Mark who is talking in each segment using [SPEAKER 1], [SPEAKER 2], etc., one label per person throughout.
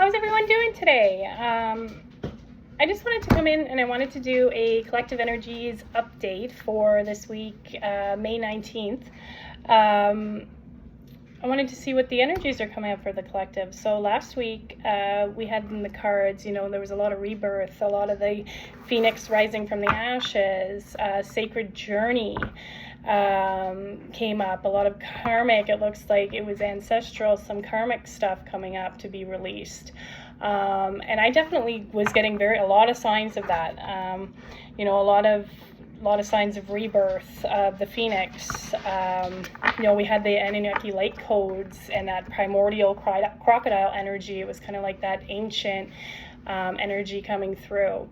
[SPEAKER 1] how's everyone doing today? I just wanted to come in and I wanted to do a Collective Energies update for this week, May 19th. I wanted to see what the energies are coming up for the collective. So last week we had in the cards, there was a lot of rebirth, a lot of the phoenix rising from the ashes, sacred journey came up, a lot of karmic, it looks like it was ancestral, some karmic stuff coming up to be released. And I definitely was getting a lot of signs of that. A lot of signs of rebirth of the phoenix. We had the Anunnaki light codes and that primordial crocodile energy. It was kind of like that ancient energy coming through.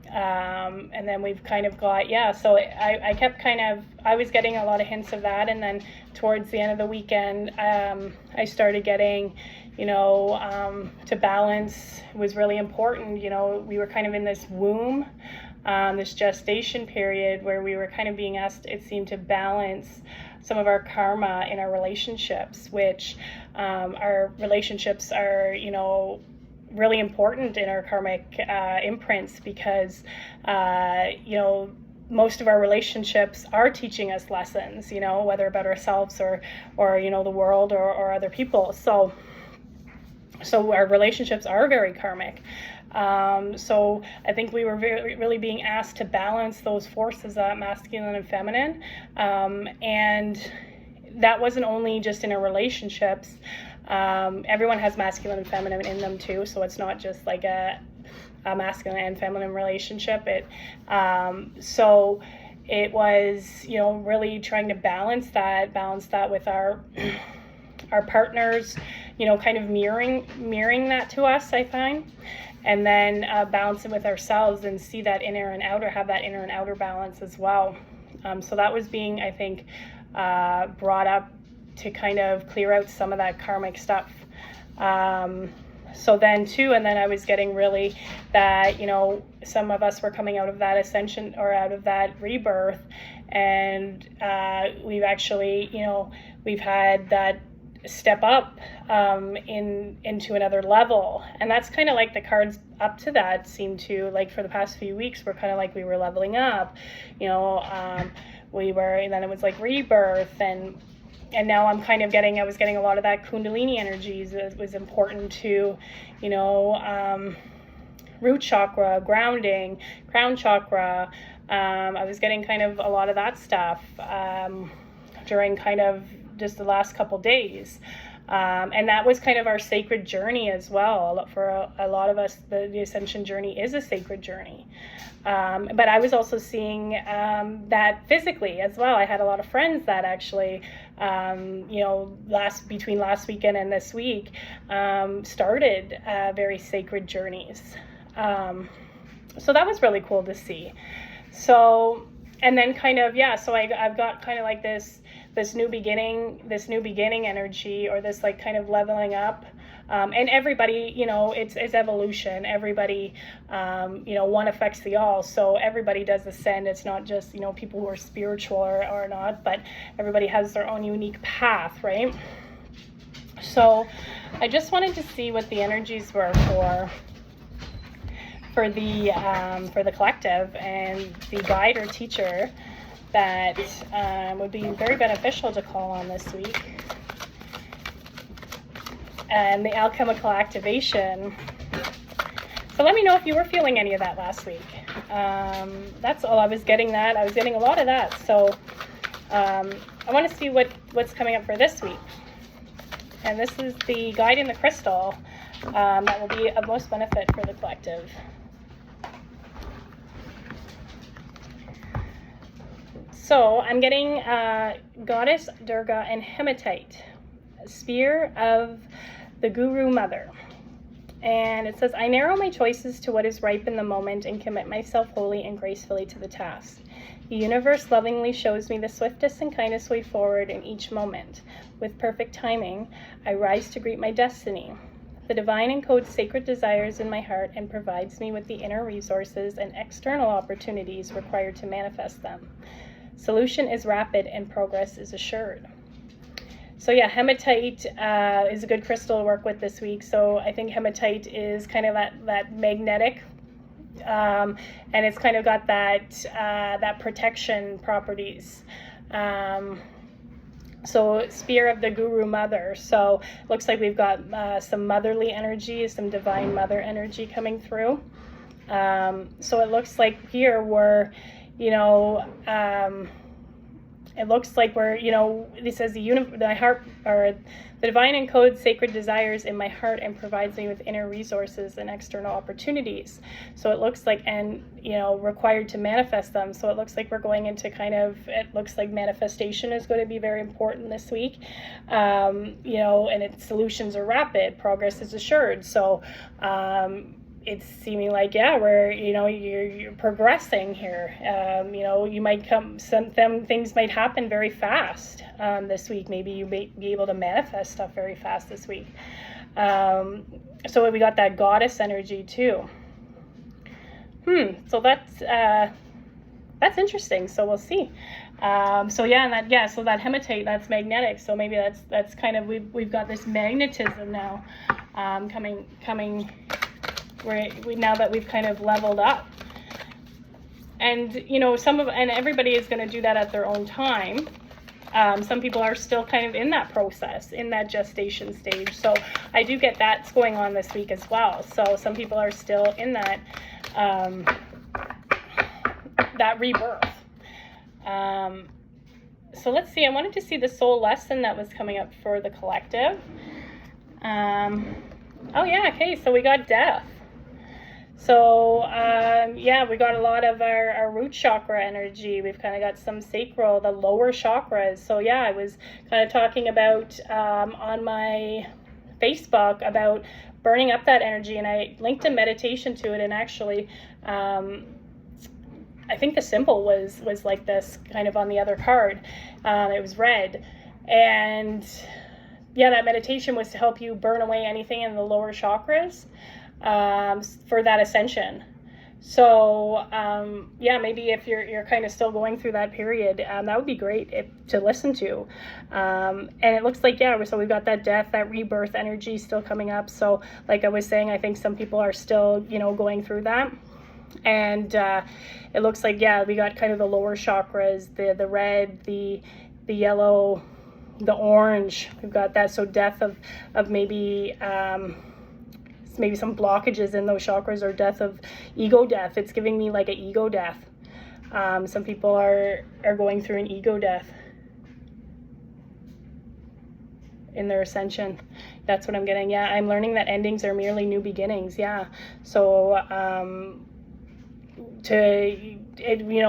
[SPEAKER 1] And then we've kind of got, so I kept I was getting a lot of hints of that. And then towards the end of the weekend, I started getting, to balance was really important. We were kind of in this womb, this gestation period where we were kind of being asked, it seemed, to balance some of our karma in our relationships, which our relationships are, really important in our karmic imprints because, most of our relationships are teaching us lessons, whether about ourselves or the world or other people. So our relationships are very karmic. So I think we were really being asked to balance those forces, masculine and feminine. And that wasn't only just in our relationships. Everyone has masculine and feminine in them too. So it's not just like a masculine and feminine relationship. So it was, really trying to balance that with our partners, kind of mirroring that to us, I find. And then balance it with ourselves and see that inner and outer, have that inner and outer balance as well. So that was being, I think, brought up to kind of clear out some of that karmic stuff. So then too, and then I was getting really that, some of us were coming out of that ascension or out of that rebirth. And we've actually, we've had that step up into another level, and that's kind of like the cards up to that seem to, like, for the past few weeks we're kind of like we were leveling up, we were, and then it was like rebirth, and now I'm kind of I was getting a lot of that kundalini energies. It was important to, root chakra, grounding, crown chakra. I was getting kind of a lot of that stuff during kind of just the last couple days. And that was kind of our sacred journey as well. For a lot of us, the ascension journey is a sacred journey. But I was also seeing that physically as well. I had a lot of friends that actually, between last weekend and this week, started very sacred journeys. So that was really cool to see. So, and then kind of, so I've got kind of like this new beginning energy, or this like kind of leveling up. And everybody, it's evolution. Everybody, one affects the all. So everybody does ascend. It's not just, people who are spiritual or not, but everybody has their own unique path, right? So I just wanted to see what the energies were for the collective, and the guide or teacher that would be very beneficial to call on this week. And the alchemical activation. So let me know if you were feeling any of that last week. That's all. I was getting a lot of that. So I want to see what's coming up for this week. And this is the guide in the crystal that will be of most benefit for the collective. So I'm getting Goddess Durga and Hematite, Spear of the Guru Mother. And it says, I narrow my choices to what is ripe in the moment and commit myself wholly and gracefully to the task. The universe lovingly shows me the swiftest and kindest way forward in each moment. With perfect timing, I rise to greet my destiny. The divine encodes sacred desires in my heart and provides me with the inner resources and external opportunities required to manifest them. Solution is rapid and progress is assured. So yeah, hematite is a good crystal to work with this week. So I think hematite is kind of that magnetic, and it's kind of got that protection properties. So spear of the Guru Mother. So looks like we've got some motherly energy, some divine mother energy coming through. So it looks like here we're, it looks like we're, it says the heart, or the divine encodes sacred desires in my heart and provides me with inner resources and external opportunities. So it looks like, and, required to manifest them. So it looks like we're going into it looks like manifestation is going to be very important this week. And its solutions are rapid, progress is assured. So, it's seeming like, we're, you're progressing here. You might some things might happen very fast this week. Maybe you may be able to manifest stuff very fast this week. So we got that goddess energy too. So that's interesting. So we'll see. So that hematite, that's magnetic. So maybe that's kind of, we've got this magnetism now coming. Now that we've kind of leveled up, and everybody is going to do that at their own time. Some people are still kind of in that process, in that gestation stage. So I do get that's going on this week as well. So some people are still in that that rebirth. So let's see. I wanted to see the soul lesson that was coming up for the collective. Okay. So we got death. So, we got a lot of our root chakra energy. We've kind of got some sacral, the lower chakras. So, I was kind of talking about on my Facebook about burning up that energy, and I linked a meditation to it. And actually, I think the symbol was like this, kind of on the other card. It was red. And, that meditation was to help you burn away anything in the lower chakras. For that ascension. So maybe if you're kind of still going through that period, that would be great to listen to. And it looks like, so we've got that death, that rebirth energy still coming up. So like I was saying, I think some people are still, going through that. And it looks like, we got kind of the lower chakras, the red, the yellow, the orange. We've got that. So death of maybe some blockages in those chakras, or death of ego death. It's giving me like an ego death. Some people are going through an ego death in their ascension. That's what I'm getting. I'm learning that endings are merely new beginnings. So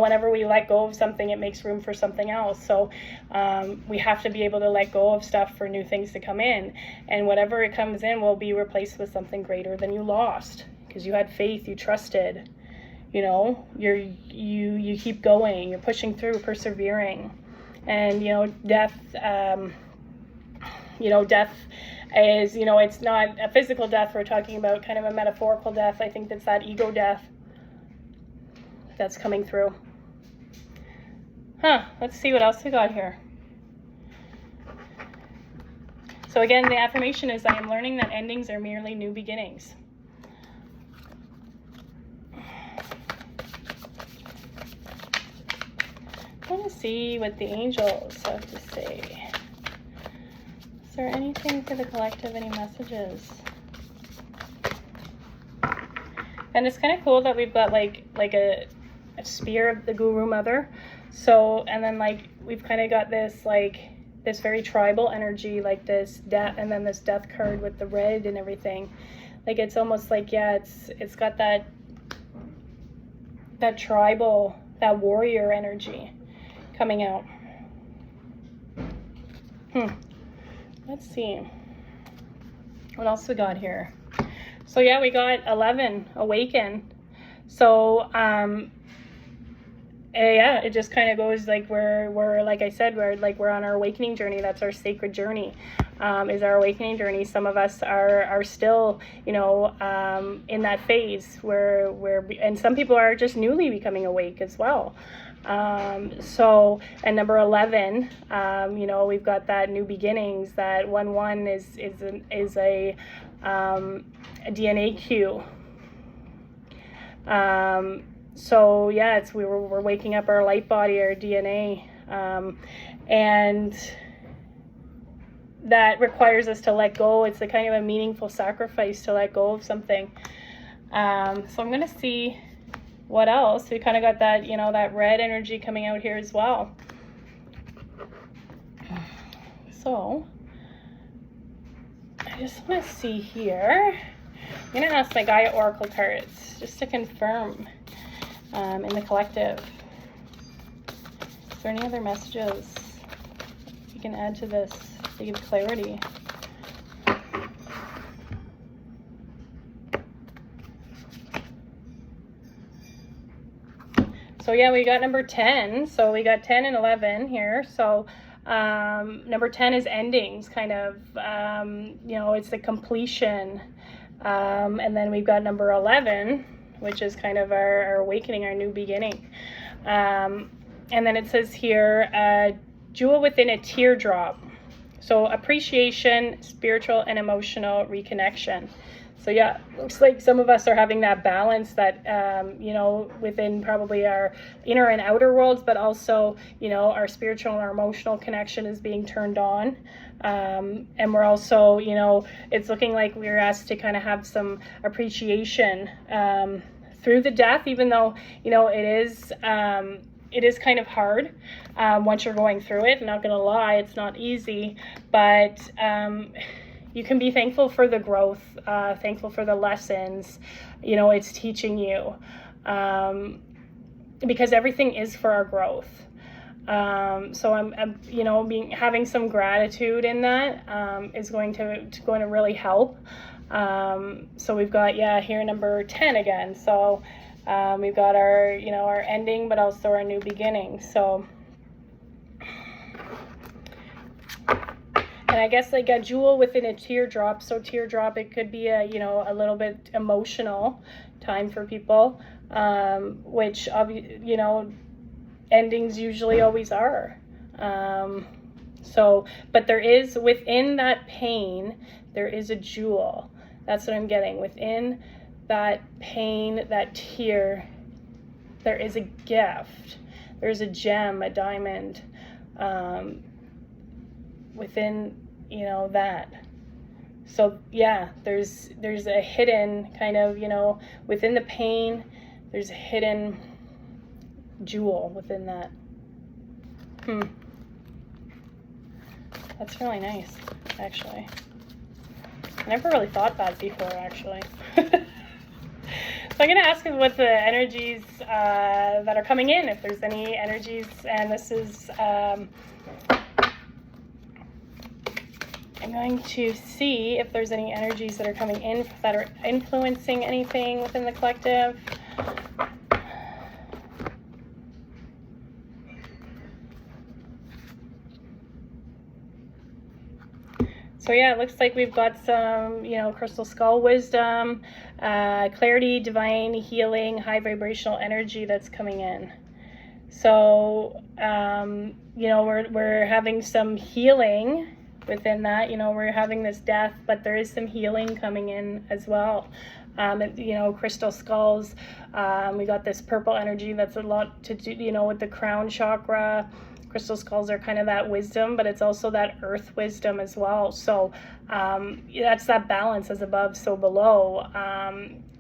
[SPEAKER 1] whenever we let go of something, it makes room for something else. So we have to be able to let go of stuff for new things to come in, and whatever it comes in will be replaced with something greater than you lost, because you had faith, you trusted, you keep going, you're pushing through, persevering. And death death is, it's not a physical death. We're talking about kind of a metaphorical death. I think that's that ego death that's coming through. Let's see what else we got here. So again, the affirmation is, I am learning that endings are merely new beginnings. I want to see what the angels have to say. Is there anything for the collective, any messages? And it's kind of cool that we've got like a spear of the Guru Mother. So, and then we've kind of got this this very tribal energy, like this death, and then this death card with the red and everything. It's almost like, it's got that tribal, that warrior energy coming out. Let's see. What else we got here? So we got 11, awaken. So, it just kind of goes like we're like I said, we're on our awakening journey. That's our sacred journey. is our awakening journey. Some of us are still, you know, in that phase where and some people are just newly becoming awake as well. So, and number 11, you know, we've got that new beginnings. That 1-1 is a DNA cue. So yeah, it's we're waking up our light body, our DNA, and that requires us to let go. It's a kind of a meaningful sacrifice to let go of something. So I'm gonna see what else. We kind of got that, you know, that red energy coming out here as well. So I just want to see here. I'm going to ask my Gaia Oracle cards just to confirm in the collective. Is there any other messages you can add to this to give clarity? So yeah, we got number 10. So we got 10 and 11 here. So number 10 is endings, kind of, you know, it's the completion. And then we've got number 11, which is kind of our awakening, our new beginning. And then it says here, jewel within a teardrop. So appreciation, spiritual and emotional reconnection. So yeah, looks like some of us are having that balance that, you know, within probably our inner and outer worlds, but also, you know, our spiritual and our emotional connection is being turned on. And we're also, you know, it's looking like we're asked to kind of have some appreciation through the death, even though, you know, it is kind of hard once you're going through it. I'm not going to lie, it's not easy, but you can be thankful for the growth, thankful for the lessons, you know, it's teaching you, because everything is for our growth. So I'm you know, having some gratitude in that is going to really help. So we've got, yeah, here number 10 again. So we've got our, you know, our ending, but also our new beginning. So, and I guess like a jewel within a teardrop. So teardrop, it could be a, you know, a little bit emotional time for people, which, you know, endings usually always are. So, but there is, within that pain, there is a jewel. That's what I'm getting. Within that pain, that tear, there is a gift. There's a gem, a diamond, within, you know, that. So yeah, there's a hidden kind of, you know, within the pain, there's a hidden jewel within that. That's really nice, actually. I never really thought that before, actually. So I'm going to ask what the energies that are coming in, if there's any energies, and this is, I'm going to see if there's any energies that are coming in that are influencing anything within the collective. So yeah, it looks like we've got some, you know, crystal skull wisdom, clarity, divine healing, high vibrational energy that's coming in. So, you know, we're having some healing within that. You know, we're having this death, but there is some healing coming in as well. You know, crystal skulls, we got this purple energy that's a lot to do, you know, with the crown chakra. Crystal skulls are kind of that wisdom, but it's also that earth wisdom as well. So that's that balance, as above, so below.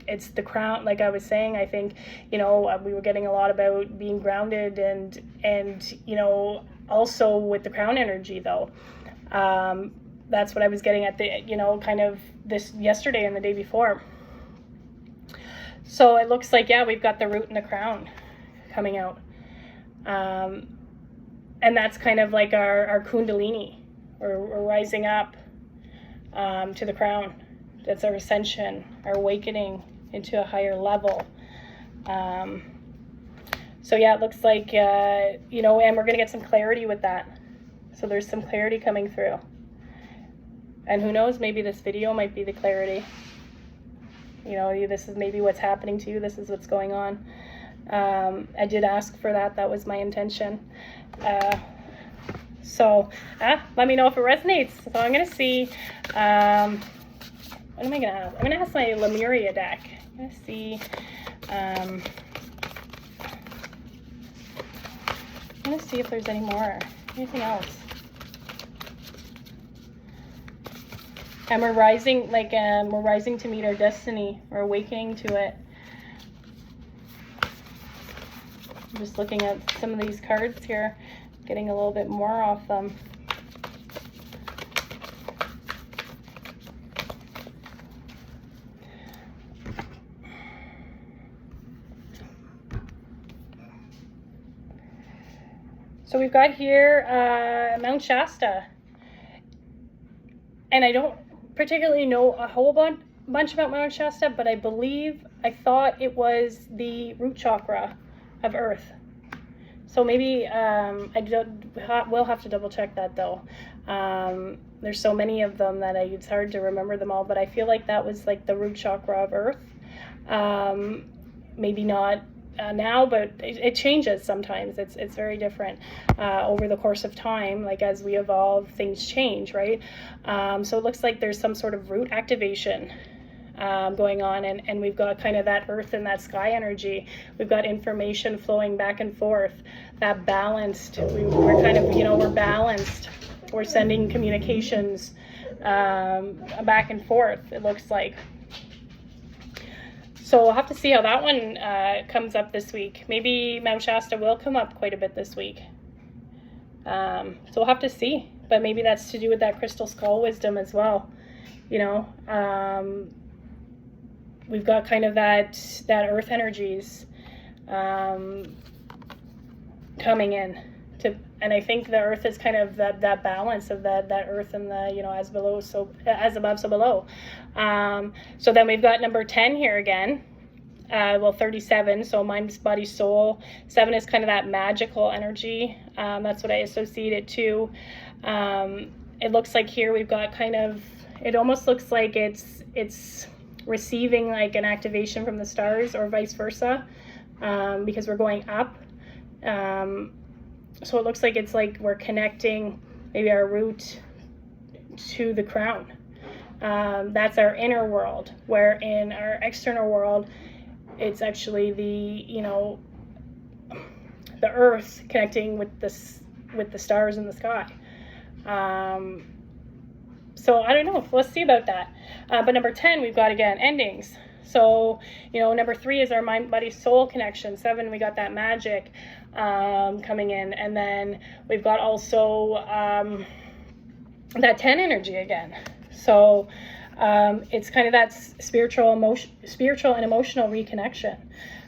[SPEAKER 1] It's the crown, like I was saying, I think, you know, we were getting a lot about being grounded and you know, also with the crown energy though. That's what I was getting at the, you know, kind of this yesterday and the day before. So it looks like, yeah, we've got the root and the crown coming out. And that's kind of like our kundalini. We're rising up to the crown. That's our ascension, our awakening into a higher level. So yeah, it looks like, you know, and we're going to get some clarity with that. So there's some clarity coming through. And who knows, maybe this video might be the clarity. You know, this is maybe what's happening to you. This is what's going on. I did ask for that. That was my intention. So let me know if it resonates. So I'm going to see, what am I going to have? I'm going to ask my Lemuria deck. I'm going to see, I'm going to see if there's any more, anything else. And we're rising, we're rising to meet our destiny. We're awakening to it. I'm just looking at some of these cards here, getting a little bit more off them. So we've got here Mount Shasta. And I don't particularly know a whole bunch about Mount Shasta, but I thought it was the root chakra of Earth. So maybe we'll have to double check that though. There's so many of them that it's hard to remember them all, but I feel like that was like the root chakra of Earth. Maybe not now, but it changes sometimes. It's very different over the course of time. Like as we evolve, things change, right? So it looks like there's some sort of root activation going on, and we've got kind of that earth and that sky energy. We've got information flowing back and forth, that balanced. We're kind of, we're balanced. We're sending communications back and forth, it looks like. So we'll have to see how that one comes up this week. Maybe Mount Shasta will come up quite a bit this week. So we'll have to see. But maybe that's to do with that crystal skull wisdom as well. We've got kind of that earth energies coming in. And I think the earth is kind of that balance of that earth and the, as below, so as above, so below. So then we've got number 10 here again. 37, so mind, body, soul. 7 is kind of that magical energy. That's what I associate it to. It looks like here we've got kind of, it almost looks like it's receiving like an activation from the stars or vice versa, because we're going up. So it looks like it's like we're connecting maybe our root to the crown. That's our inner world, where in our external world, it's actually the earth connecting with the stars in the sky. So I don't know. Let's see about that. But number 10, we've got, again, endings. So, number 3 is our mind, body, soul connection. 7, we got that magic coming in. And then we've got also that 10 energy again. So it's kind of that spiritual and emotional reconnection,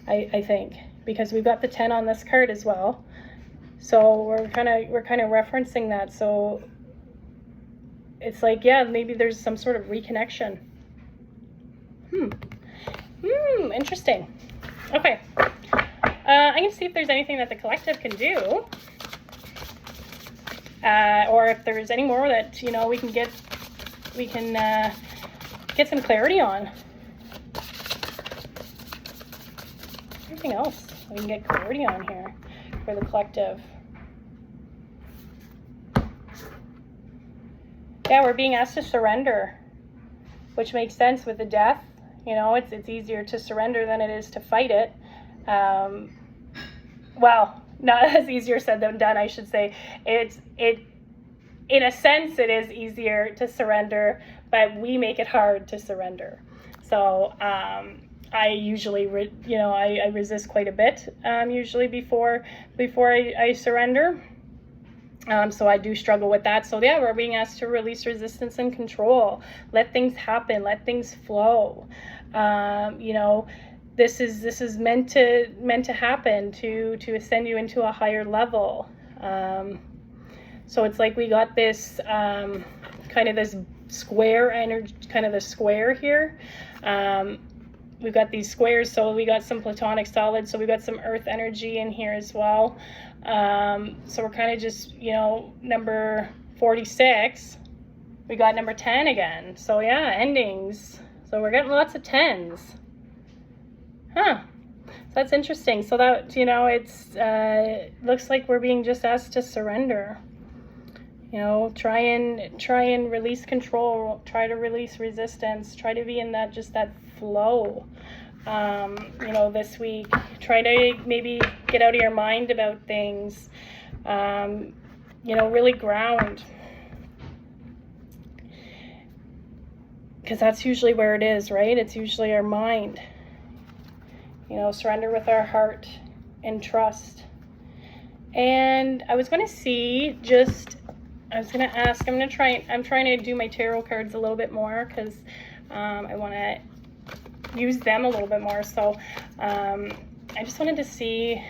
[SPEAKER 1] I think, because we've got the 10 on this card as well. So we're kind of referencing that. So it's like, yeah, maybe there's some sort of reconnection. Interesting. Okay. I'm going to see if there's anything that the collective can do. Or if there's any more that, we can get some clarity on. Anything else we can get clarity on here for the collective? Yeah, we're being asked to surrender, which makes sense with the death. It's easier to surrender than it is to fight it. Well, not as easier said than done, I should say. In a sense, it is easier to surrender, but we make it hard to surrender. So I usually, I resist quite a bit, usually before I surrender. So I do struggle with that. So yeah, we're being asked to release resistance and control. Let things happen. Let things flow. This is meant to happen to ascend you into a higher level. So it's like we got this kind of this square energy, kind of the square here. We've got these squares, so we got some platonic solids, so we've got some earth energy in here as well. So we're kind of just, number 46, We got number 10 again. So yeah, endings. So we're getting lots of 10s. Huh. So that's interesting. So that, it's looks like we're being just asked to surrender. Try and release control, try to release resistance, try to be in that flow. This week, try to maybe get out of your mind about things. Really ground. Because that's usually where it is, right? It's usually our mind. Surrender with our heart and trust. And I was going to ask, I'm trying to do my tarot cards a little bit more because I want to use them a little bit more. So I just wanted to see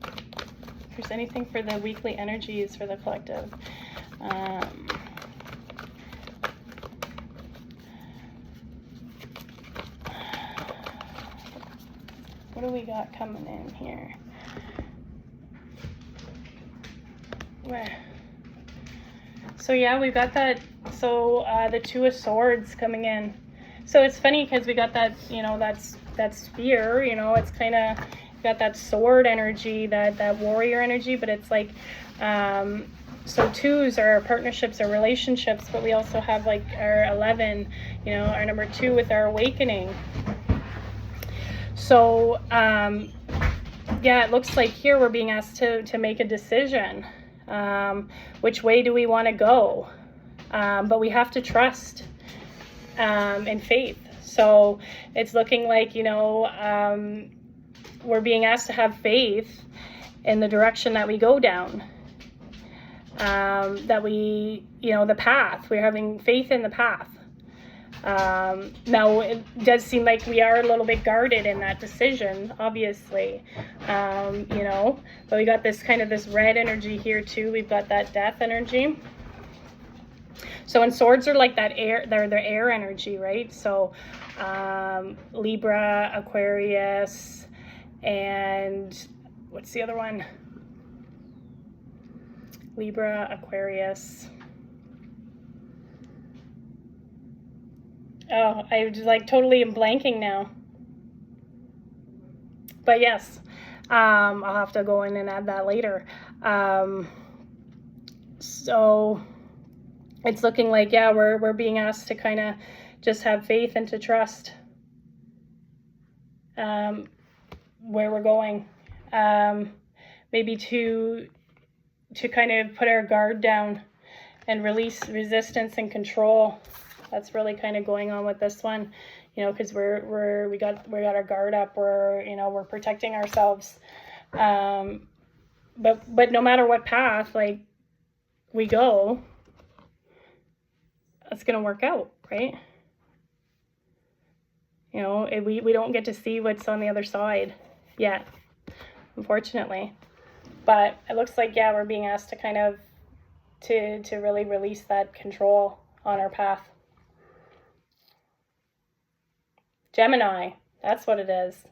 [SPEAKER 1] if there's anything for the weekly energies for the collective. What do we got coming in here? So yeah, we've got that. So the Two of Swords coming in. So it's funny because we got that, that spear. It's kind of got that sword energy, that warrior energy. But it's like, so twos are our partnerships, our relationships. But we also have like our 11. Our number 2 with our awakening. So yeah, it looks like here we're being asked to make a decision. Which way do we want to go? But we have to trust and faith. So it's looking like, we're being asked to have faith in the direction that we go down. That we, the path. We're having faith in the path. Now, it does seem like we are a little bit guarded in that decision, obviously, but we got this red energy here too. We've got that death energy. So, and swords are like that air, they're air energy, right? So, Libra, Aquarius, and what's the other one? Libra, Aquarius. Oh, I just totally am blanking now. But yes, I'll have to go in and add that later. So it's looking like, yeah, we're being asked to kind of just have faith and to trust where we're going. Maybe to kind of put our guard down and release resistance and control. That's really kind of going on with this one, because we got our guard up. We're protecting ourselves. But no matter what path we go, it's gonna work out, right? We don't get to see what's on the other side yet, unfortunately. But it looks like, yeah, we're being asked to kind of to really release that control on our path. Gemini, that's what it is.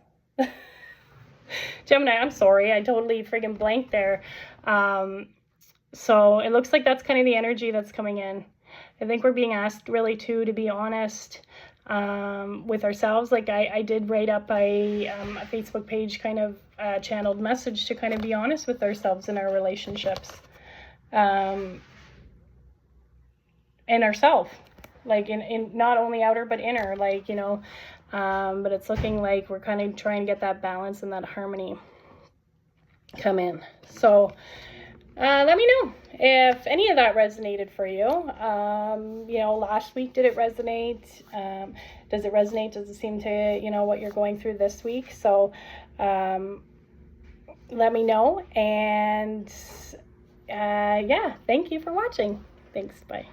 [SPEAKER 1] Gemini, I'm sorry, I totally friggin' blanked there. So it looks like that's kind of the energy that's coming in. I think we're being asked really to be honest with ourselves. Like I did write up a Facebook page kind of channeled message to kind of be honest with ourselves in our relationships. And ourselves. In not only outer but inner, but it's looking like we're kind of trying to get that balance and that harmony come in. So let me know if any of that resonated for you. Last week, did it resonate? Does it resonate? Does it seem to, what you're going through this week? So let me know. And yeah, thank you for watching. Thanks. Bye.